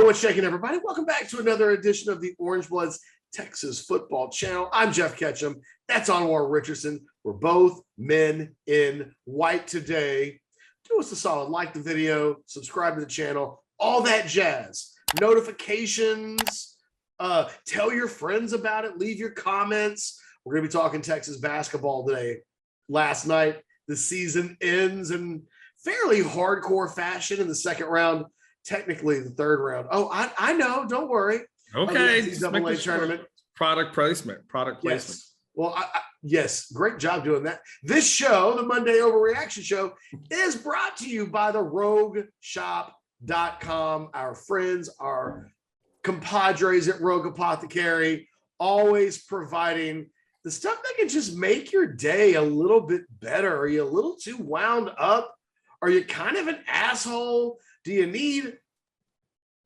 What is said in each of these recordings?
What's shaking, everybody? Welcome back to another edition of the Orange Bloods Texas Football Channel. I'm Jeff Ketchum. That's Anwar Richardson. We're both men in white today. Do us a solid. Like the video, subscribe to the channel, all that jazz. Notifications. Tell your friends about it. Leave your comments. We're going to be talking Texas basketball today. Last night, the season ends in fairly hardcore fashion in the second round. Technically the third round. Oh, I know. Don't worry. Okay. NCAA tournament. Product placement. Yes. Well, yes. Great job doing that. This show, the Monday Overreaction Show, is brought to you by the RogueShop.com. Our friends, our compadres at Rogue Apothecary, always providing the stuff that can just make your day a little bit better. Are you a little too wound up? Are you kind of an asshole? Do you need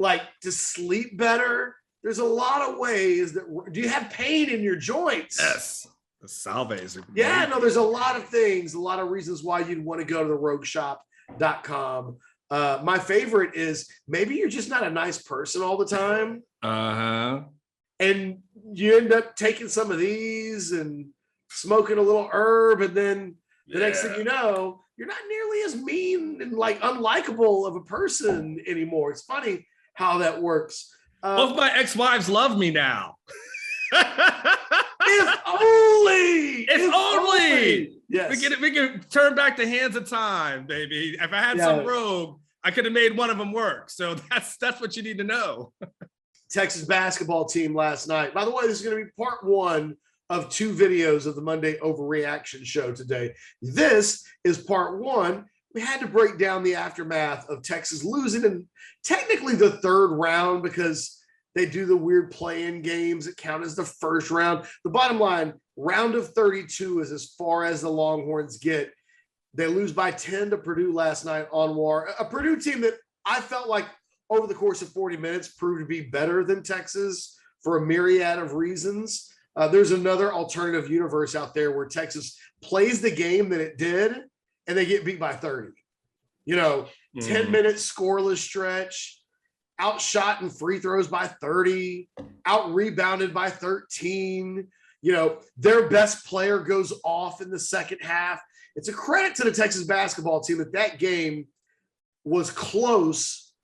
to sleep better? There's a lot of ways that. Do you have pain in your joints? Yes. The salves. Yeah, no, there's a lot of things, a lot of reasons why you'd want to go to the RogueShop.com. My favorite is maybe you're just not a nice person all the time. And you end up taking some of these and smoking a little herb, and then the next thing you know, you're not nearly as mean and unlikable of a person anymore. It's funny how that works. Both my ex-wives love me now. If only. If only. Yes. We can turn back the hands of time, baby. If I had some rogue, I could have made one of them work. So that's what you need to know. Texas basketball team last night. By the way, this is going to be part one of 2 videos of the Monday Overreaction Show today. This is part 1. We had to break down the aftermath of Texas losing in technically the third round because they do the weird play-in games that count as the first round. The bottom line, round of 32 is as far as the Longhorns get. They lose by 10 to Purdue last night on War. A Purdue team that I felt like over the course of 40 minutes proved to be better than Texas for a myriad of reasons. There's another alternative universe out there where Texas plays the game that it did and they get beat by 30. 10-minute scoreless stretch, outshot in free throws by 30, out-rebounded by 13. Their best player goes off in the second half. It's a credit to the Texas basketball team that game was close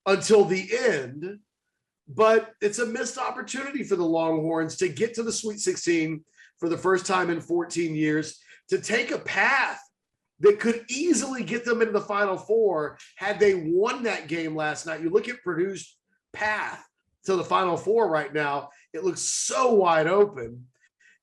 until the end. But it's a missed opportunity for the Longhorns to get to the Sweet 16 for the first time in 14 years, to take a path that could easily get them into the Final Four had they won that game last night. You look at Purdue's path to the Final Four right now, it looks so wide open.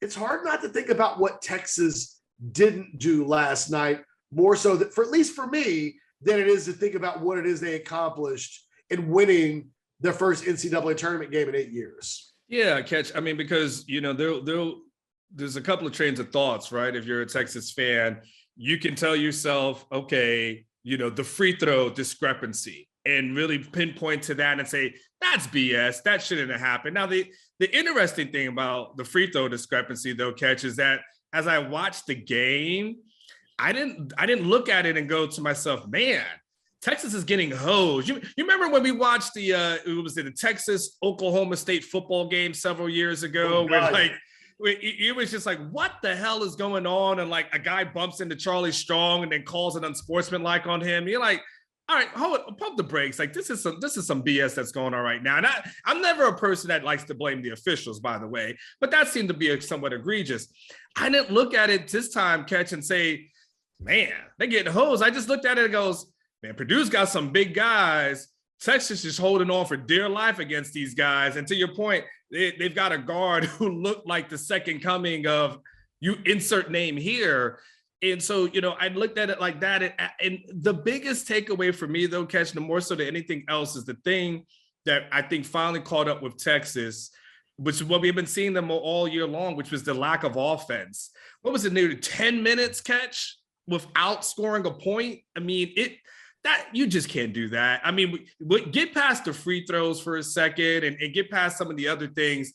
It's hard not to think about what Texas didn't do last night, more so that, for at least for me, than it is to think about what it is they accomplished in winning their first NCAA tournament game in 8 years. Yeah, Ketch. I mean, because, there's a couple of trains of thoughts, right? If you're a Texas fan, you can tell yourself, okay, the free throw discrepancy, and really pinpoint to that and say, that's BS. That shouldn't have happened. Now, the interesting thing about the free throw discrepancy, though, Ketch, is that as I watched the game, I didn't look at it and go to myself, man, Texas is getting hosed. You remember when we watched the Texas Oklahoma State football game several years ago, where it was just like, what the hell is going on? And a guy bumps into Charlie Strong and then calls it unsportsmanlike on him. You're like, all right, pump the brakes. This is some BS that's going on right now. And I'm never a person that likes to blame the officials, by the way, but that seemed to be somewhat egregious. I didn't look at it this time, Ketch, and say, man, they're getting hosed. I just looked at it and goes, man, Purdue's got some big guys. Texas is holding on for dear life against these guys. And to your point, they've got a guard who looked like the second coming of you insert name here. And so, I looked at it like that. And the biggest takeaway for me, though, Ketch, more so than anything else, is the thing that I think finally caught up with Texas, which is what we've been seeing them all year long, which was the lack of offense. What was it, nearly 10 minutes, Ketch, without scoring a point? I mean, that you just can't do that. I mean, get past the free throws for a second and get past some of the other things.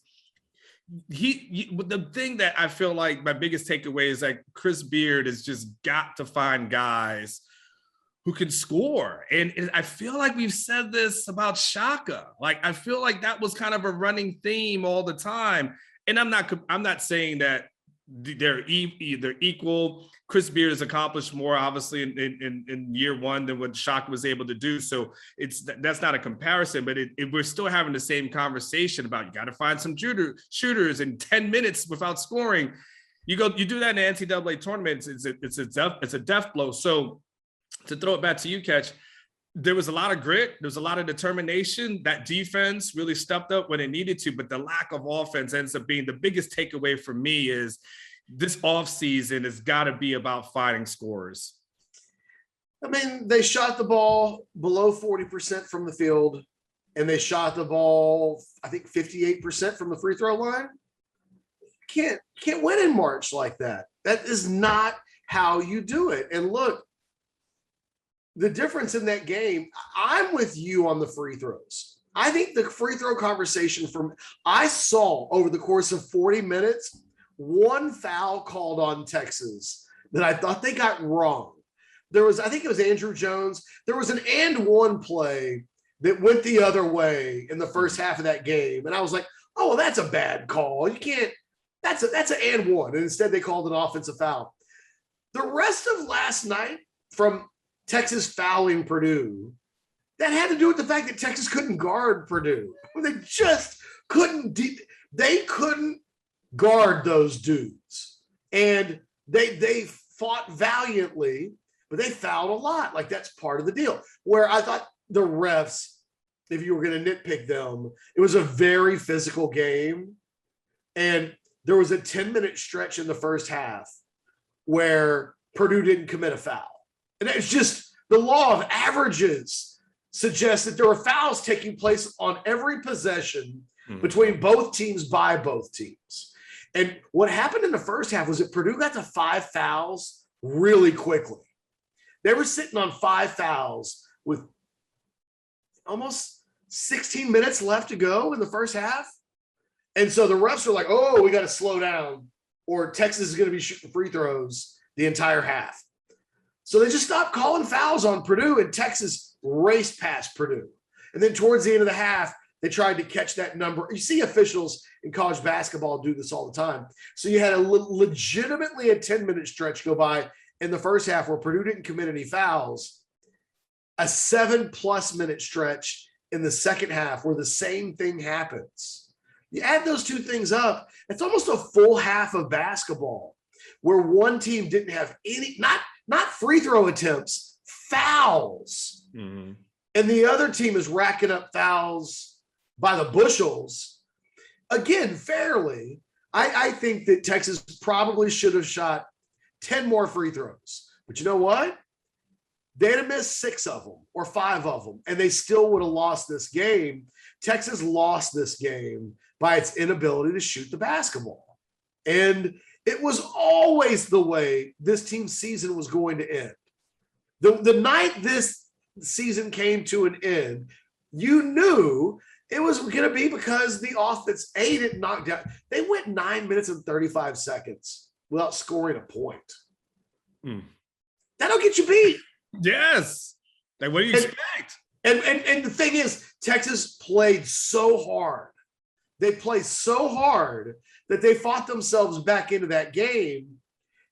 The thing that I feel like my biggest takeaway is Chris Beard has just got to find guys who can score. And I feel like we've said this about Shaka. Like, I feel like that was kind of a running theme all the time. And I'm not saying that they're equal. Chris Beard has accomplished more, obviously, in year one than what Shaka was able to do. So that's not a comparison, but we're still having the same conversation about you got to find some shooters in 10 minutes without scoring. You do that in the NCAA tournament, it's a death blow. So to throw it back to you, Ketch, there was a lot of grit. There was a lot of determination. That defense really stepped up when it needed to, but the lack of offense ends up being the biggest takeaway for me. Is this offseason has got to be about finding scorers. I mean, they shot the ball below 40% from the field, and they shot the ball, I think, 58% from the free throw line. Can't win in March like that. That is not how you do it. And look, the difference in that game, I'm with you on the free throws. I think the free throw conversation I saw over the course of 40 minutes, one foul called on Texas that I thought they got wrong. I think it was Andrew Jones. There was an and one play that went the other way in the first half of that game. And I was like, oh, well, that's a bad call. You can't, that's an and one. And instead they called an offensive foul. The rest of last night, from Texas fouling Purdue, that had to do with the fact that Texas couldn't guard Purdue. They just couldn't. They couldn't guard those dudes, and they fought valiantly, but they fouled a lot. Like, that's part of the deal. Where I thought the refs, if you were going to nitpick them, it was a very physical game, and there was a 10-minute stretch in the first half where Purdue didn't commit a foul. And it's just the law of averages suggests that there were fouls taking place on every possession between both teams by both teams. And what happened in the first half was that Purdue got to 5 fouls really quickly. They were sitting on 5 fouls with almost 16 minutes left to go in the first half. And so the refs are like, oh, we got to slow down, or Texas is going to be shooting free throws the entire half. So they just stopped calling fouls on Purdue, and Texas raced past Purdue. And then towards the end of the half, they tried to catch that number. You see officials in college basketball do this all the time. So you had legitimately a 10-minute stretch go by in the first half where Purdue didn't commit any fouls, a 7+ minute stretch in the second half where the same thing happens. You add those two things up, it's almost a full half of basketball where one team didn't have any, not free throw attempts, fouls. Mm-hmm. And the other team is racking up fouls by the bushels. Again, fairly, I think that Texas probably should have shot 10 more free throws. But you know what? They'd have missed 6 of them or 5 of them, and they still would have lost this game. Texas lost this game by its inability to shoot the basketball. And it was always the way this team's season was going to end. The night this season came to an end, you knew it was going to be because the offense, it knocked down. They went 9 minutes and 35 seconds without scoring a point. That'll get you beat. Yes. Like, what do you expect? And the thing is, Texas played so hard. They played so hard that they fought themselves back into that game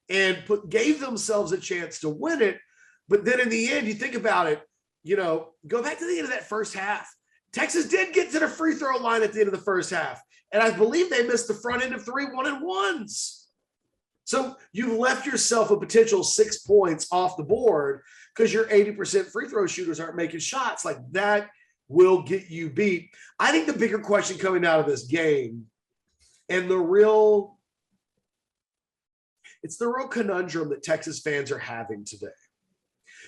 and gave themselves a chance to win it. But then in the end, you think about it, go back to the end of that first half. Texas did get to the free throw line at the end of the first half. And I believe they missed the front end of 3 1-and-1s. So you left yourself a potential 6 points off the board because your 80% free throw shooters aren't making shots. Like, that will get you beat. I think the bigger question coming out of this game, and it's the real conundrum that Texas fans are having today,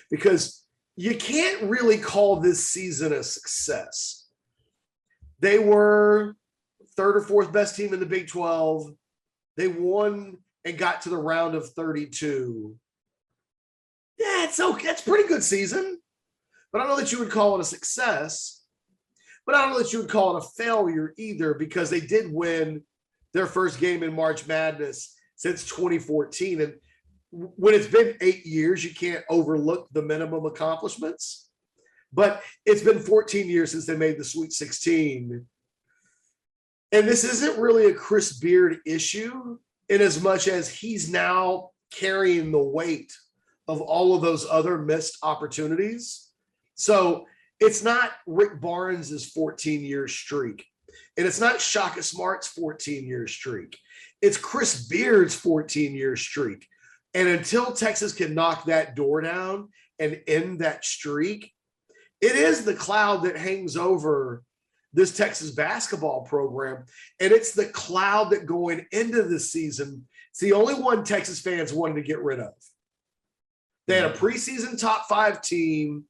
because you can't really call this season a success. They were 3rd or 4th best team in the Big 12. They won and got to the round of 32. Yeah, it's okay. That's a pretty good season. But I don't know that you would call it a success. But I don't know that you would call it a failure either, because they did win their first game in March Madness since 2014. And when it's been 8 years, you can't overlook the minimum accomplishments. But it's been 14 years since they made the Sweet 16. And this isn't really a Chris Beard issue in as much as he's now carrying the weight of all of those other missed opportunities. So it's not Rick Barnes' 14-year streak. And it's not Shaka Smart's 14-year streak. It's Chris Beard's 14-year streak. And until Texas can knock that door down and end that streak, it is the cloud that hangs over this Texas basketball program. And it's the cloud that going into the season, it's the only one Texas fans wanted to get rid of. They had a preseason top 5 team,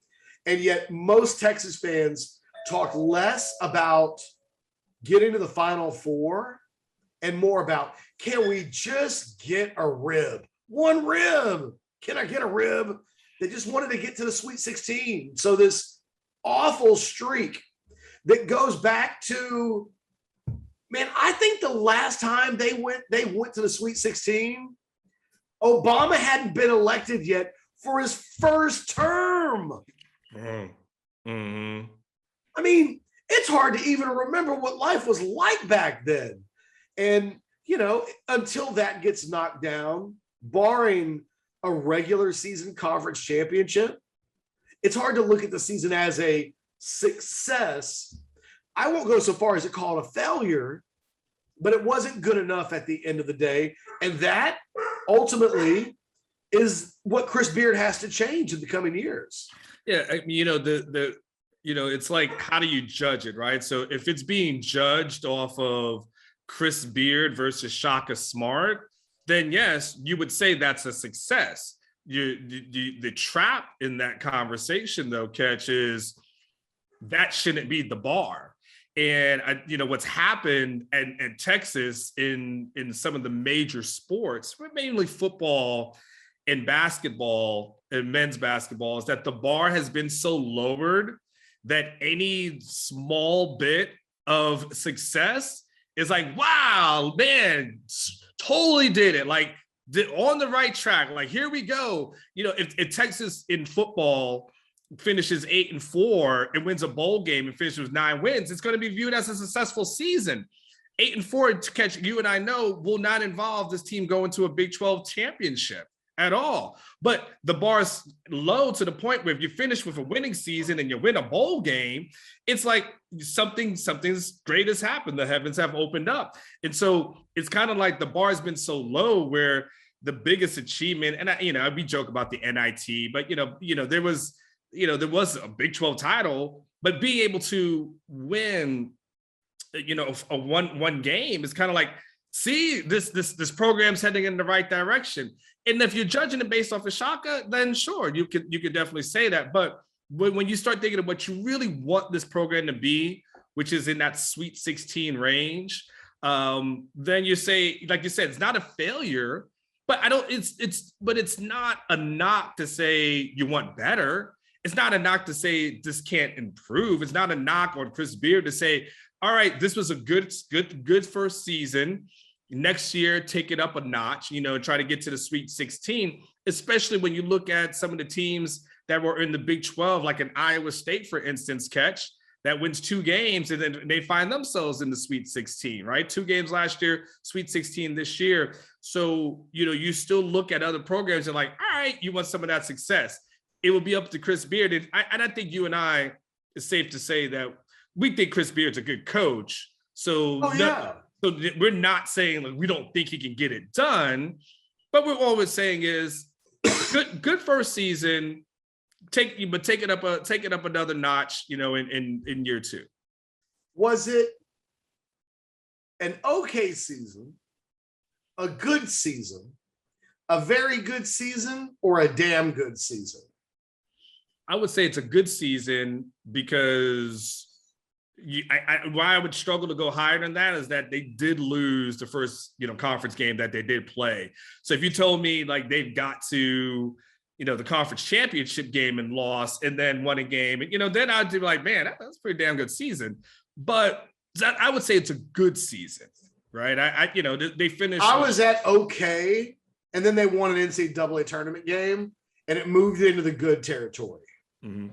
and yet most Texas fans talk less about getting to the Final Four and more about, can we just get a rib? One rib. Can I get a rib? They just wanted to get to the Sweet 16. So this awful streak that goes back to, man, I think the last time they went to the Sweet 16, Obama hadn't been elected yet for his first term. Mm-hmm. I mean, it's hard to even remember what life was like back then. And, you know, until that gets knocked down, barring a regular season conference championship, it's hard to look at the season as a success. I won't go so far as to call it a failure, but it wasn't good enough at the end of the day. And that ultimately is what Chris Beard has to change in the coming years. Yeah, I mean, you know, it's like, how do you judge it, right? So if it's being judged off of Chris Beard versus Shaka Smart, then yes, you would say that's a success. The trap in that conversation, though, Ketch, is that shouldn't be the bar. And what's happened in Texas in some of the major sports, mainly football and basketball and men's basketball, is that the bar has been so lowered that any small bit of success is like, wow, man, totally did it. Like, on the right track. Like, here we go. You know, if Texas in football finishes 8-4 and wins a bowl game and finishes with 9 wins, it's going to be viewed as a successful season. 8-4, to Catch, you and I know, will not involve this team going to a Big 12 championship at all. But the bar's low to the point where if you finish with a winning season and you win a bowl game, it's like something's great has happened. The heavens have opened up. And so it's kind of like the bar has been so low where the biggest achievement, and we joke about the NIT, but there was a Big 12 title, but being able to win, a one game is kind of like, see, this program's heading in the right direction. And if you're judging it based off of Shaka, then sure, you could definitely say that. But when you start thinking of what you really want this program to be, which is in that Sweet 16 range, then you say, like you said, it's not a failure, but it's not a knock to say you want better. It's not a knock to say this can't improve. It's not a knock on Chris Beard to say, all right, this was a good first season. Next year, take it up a notch, try to get to the Sweet 16, especially when you look at some of the teams that were in the Big 12, like an Iowa State, for instance, Ketch, that wins 2 games and then they find themselves in the Sweet 16, right? 2 games last year, Sweet 16 this year. So, you still look at other programs and like, all right, you want some of that success. It will be up to Chris Beard. And I think you and I, it's safe to say that we think Chris Beard's a good coach. So, So we're not saying like we don't think he can get it done, but we're always saying is good first season. Take it up another notch, in year 2. Was it an okay season, a good season, a very good season, or a damn good season? I would say it's a good season because why I would struggle to go higher than that is that they did lose the first, conference game that they did play. So if you told me like they've got to, the conference championship game and lost and then won a game, and, then I'd be like, man, that's a pretty damn good season. But I would say it's a good season, right? They finished. I was at okay, and then they won an NCAA tournament game, and it moved into the good territory. Mm-hmm.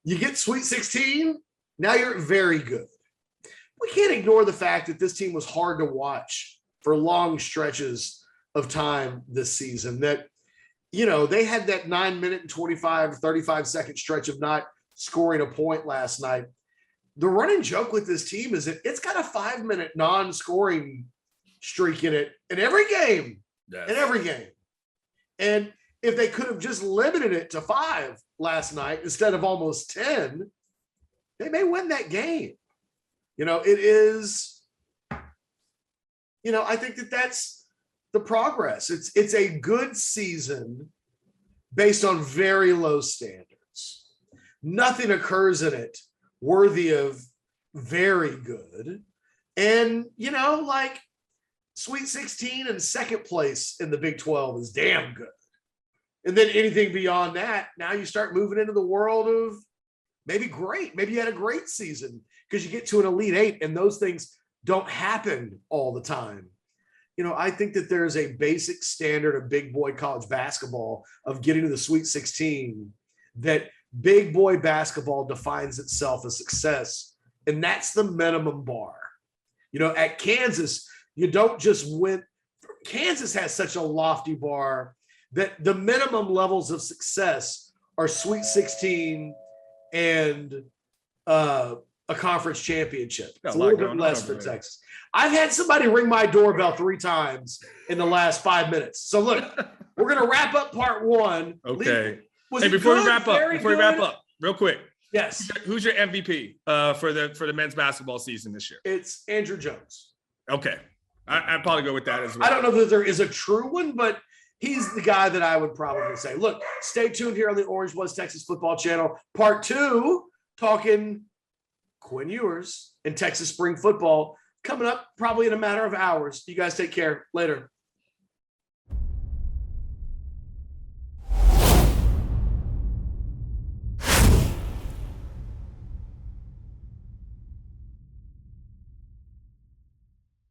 You get Sweet 16, now you're very good. We can't ignore the fact that this team was hard to watch for long stretches of time this season. That, you know, they had that 9 minute and 35-second stretch of not scoring a point last night. The running joke with this team is that it's got a 5 minute non-scoring streak in it in every game. Yes. In every game. And if they could have just limited it to 5 last night instead of almost 10, they may win that game. You know, it is, you know, I think that that's the progress. It's a good season based on very low standards. Nothing occurs in it worthy of very good. And, you know, like Sweet 16 and second place in the Big 12 is damn good. And then anything beyond that, now you start moving into the world of maybe great. Maybe you had a great season because you get to an Elite Eight, and those things don't happen all the time. You know, I think that there's a basic standard of big boy college basketball of getting to the Sweet 16 that big boy basketball defines itself as success. And that's the minimum bar. You know, at Kansas, you don't just win. Kansas has such a lofty bar that the minimum levels of success are Sweet 16 and a conference championship. It's a little bit less for Texas. I've had somebody ring my doorbell 3 times in the last 5 minutes. So look, we're going to wrap up part 1. Okay. Hey, before we wrap up, real quick. Yes. Who's your MVP for the men's basketball season this year? It's Andrew Jones. Okay. I'd probably go with that as well. I don't know that there is a true one, but he's the guy that I would probably say. Look, stay tuned here on the Orange Was Texas Football Channel. Part 2, talking Quinn Ewers and Texas spring football coming up probably in a matter of hours. You guys take care. Later.